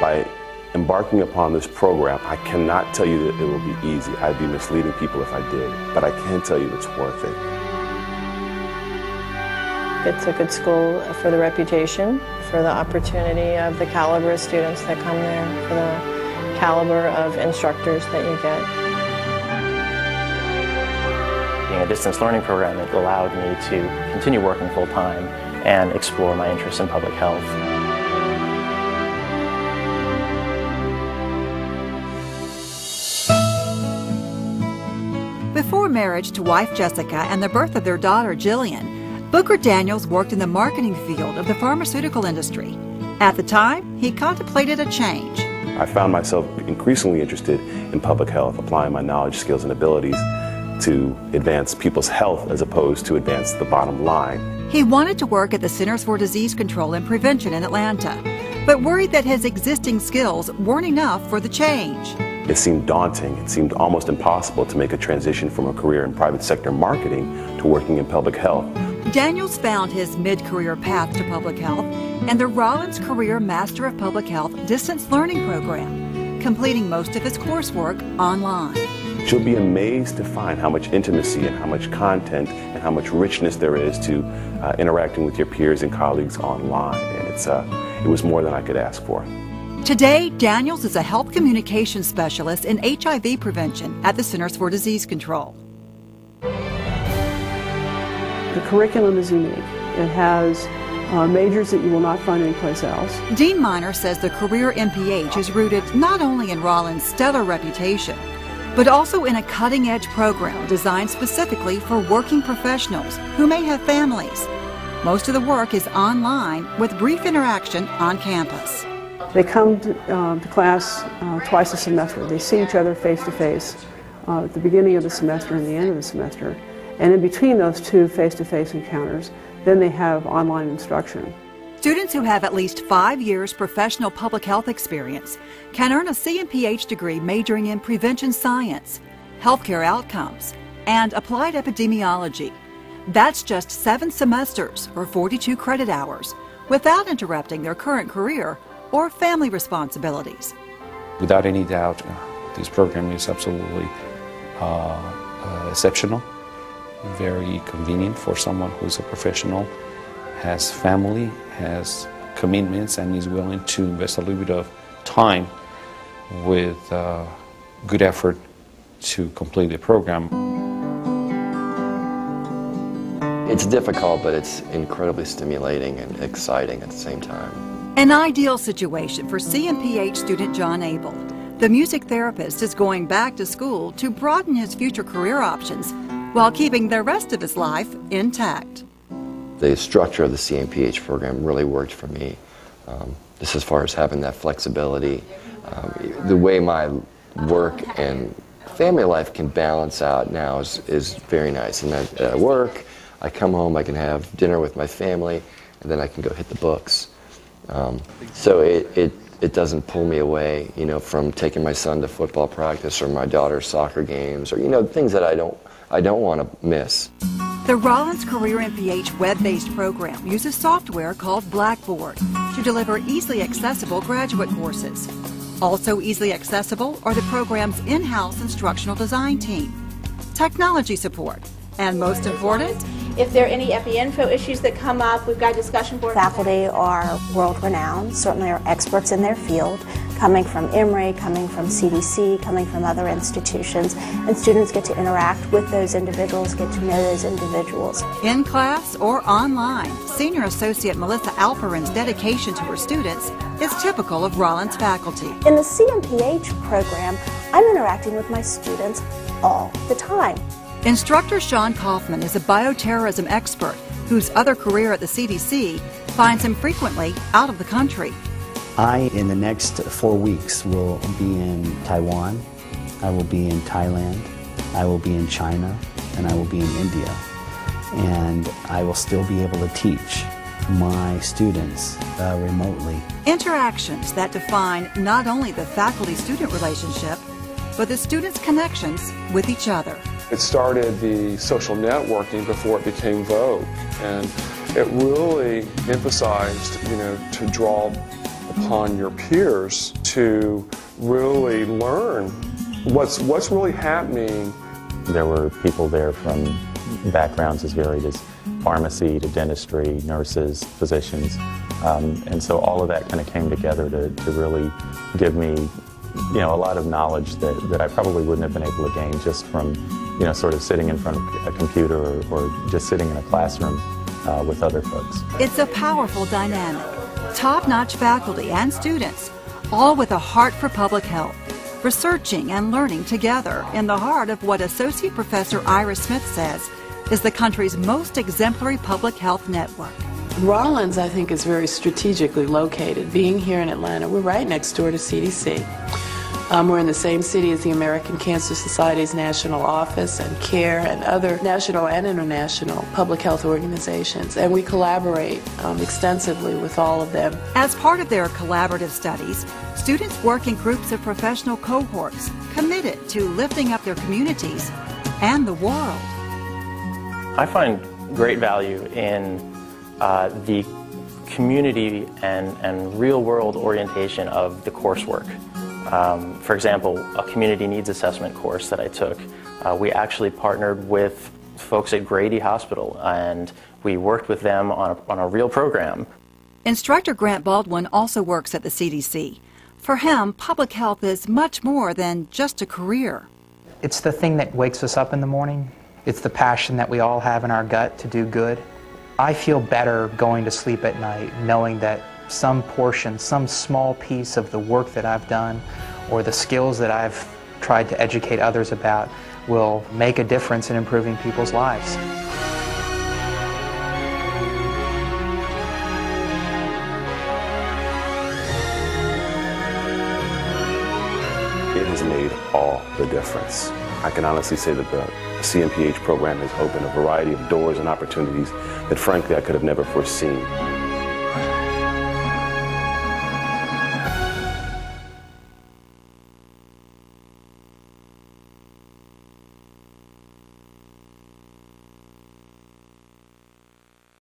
By embarking upon this program, I cannot tell you that it will be easy. I'd be misleading people if I did, but I can tell you it's worth it. It's a good school for the reputation, for the opportunity of the caliber of students that come there, for the caliber of instructors that you get. Being a distance learning program, it allowed me to continue working full-time and explore my interest in public health. Before marriage to wife Jessica and the birth of their daughter Jillian, Booker Daniels worked in the marketing field of the pharmaceutical industry. At the time, he contemplated a change. I found myself increasingly interested in public health, applying my knowledge, skills, and abilities to advance people's health as opposed to advance the bottom line. He wanted to work at the Centers for Disease Control and Prevention in Atlanta, but worried that his existing skills weren't enough for the change. It seemed daunting. It seemed almost impossible to make a transition from a career in private sector marketing to working in public health. Daniels found his mid-career path to public health and the Rollins Career Master of Public Health distance learning program, completing most of his coursework online. You'll be amazed to find how much intimacy and how much content and how much richness there is to interacting with your peers and colleagues online. And it was more than I could ask for. Today, Daniels is a health communications specialist in HIV prevention at the Centers for Disease Control. The curriculum is unique. It has majors that you will not find anyplace else. Dean Miner says the career MPH is rooted not only in Rollins' stellar reputation, but also in a cutting-edge program designed specifically for working professionals who may have families. Most of the work is online with brief interaction on campus. They come to class twice a semester. They see each other face-to-face at the beginning of the semester and the end of the semester. And in between those two face-to-face encounters, then they have online instruction. Students who have at least 5 years professional public health experience can earn a CMPH degree majoring in prevention science, healthcare outcomes, and applied epidemiology. That's just 7 semesters or 42 credit hours without interrupting their current career or family responsibilities. Without any doubt, this program is absolutely exceptional, very convenient for someone who's a professional, has family, has commitments, and is willing to invest a little bit of time with good effort to complete the program. It's difficult, but it's incredibly stimulating and exciting at the same time. An ideal situation for CMPH student John Abel. The music therapist is going back to school to broaden his future career options while keeping the rest of his life intact. The structure of the CMPH program really worked for me. Just as far as having that flexibility, the way my work and family life can balance out now is very nice. And at work, I come home, I can have dinner with my family, and then I can go hit the books. So it doesn't pull me away, you know, from taking my son to football practice or my daughter's soccer games, or, you know, things that I don't want to miss. The Rollins Career MPH web-based program uses software called Blackboard to deliver easily accessible graduate courses. Also easily accessible are the program's in-house instructional design team, technology support, and most important, if there are any EpiInfo issues that come up, we've got a discussion board. Faculty are world-renowned, certainly are experts in their field, coming from Emory, coming from CDC, coming from other institutions, and students get to interact with those individuals, get to know those individuals. In class or online, Senior Associate Melissa Alperin's dedication to her students is typical of Rollins faculty. In the CMPH program, I'm interacting with my students all the time. Instructor Sean Kaufman is a bioterrorism expert whose other career at the CDC finds him frequently out of the country. In the next 4 weeks, will be in Taiwan, I will be in Thailand, I will be in China, and I will be in India. And I will still be able to teach my students remotely. Interactions that define not only the faculty-student relationship, but the students' connections with each other. It started the social networking before it became vogue, and it really emphasized, you know, to draw upon your peers to really learn what's really happening. There were people there from backgrounds as varied as pharmacy to dentistry, nurses, physicians, and so all of that kind of came together to really give me, you know, a lot of knowledge that I probably wouldn't have been able to gain just from, you know, sort of sitting in front of a computer or just sitting in a classroom with other folks. It's a powerful dynamic. Top-notch faculty and students, all with a heart for public health, researching and learning together in the heart of what Associate Professor Ira Smith says is the country's most exemplary public health network. Rollins, I think, is very strategically located. Being here in Atlanta, we're right next door to CDC. We're in the same city as the American Cancer Society's national office and CARE and other national and international public health organizations, and we collaborate extensively with all of them. As part of their collaborative studies, students work in groups of professional cohorts committed to lifting up their communities and the world. I find great value in the community and real-world orientation of the coursework. For example, a community needs assessment course that I took, we actually partnered with folks at Grady Hospital, and we worked with them on a real program. Instructor Grant Baldwin also works at the CDC. For him, public health is much more than just a career. It's the thing that wakes us up in the morning. It's the passion that we all have in our gut to do good. I feel better going to sleep at night knowing that some portion, some small piece of the work that I've done or the skills that I've tried to educate others about will make a difference in improving people's lives. It has made all the difference. I can honestly say that the CMPH program has opened a variety of doors and opportunities that frankly I could have never foreseen.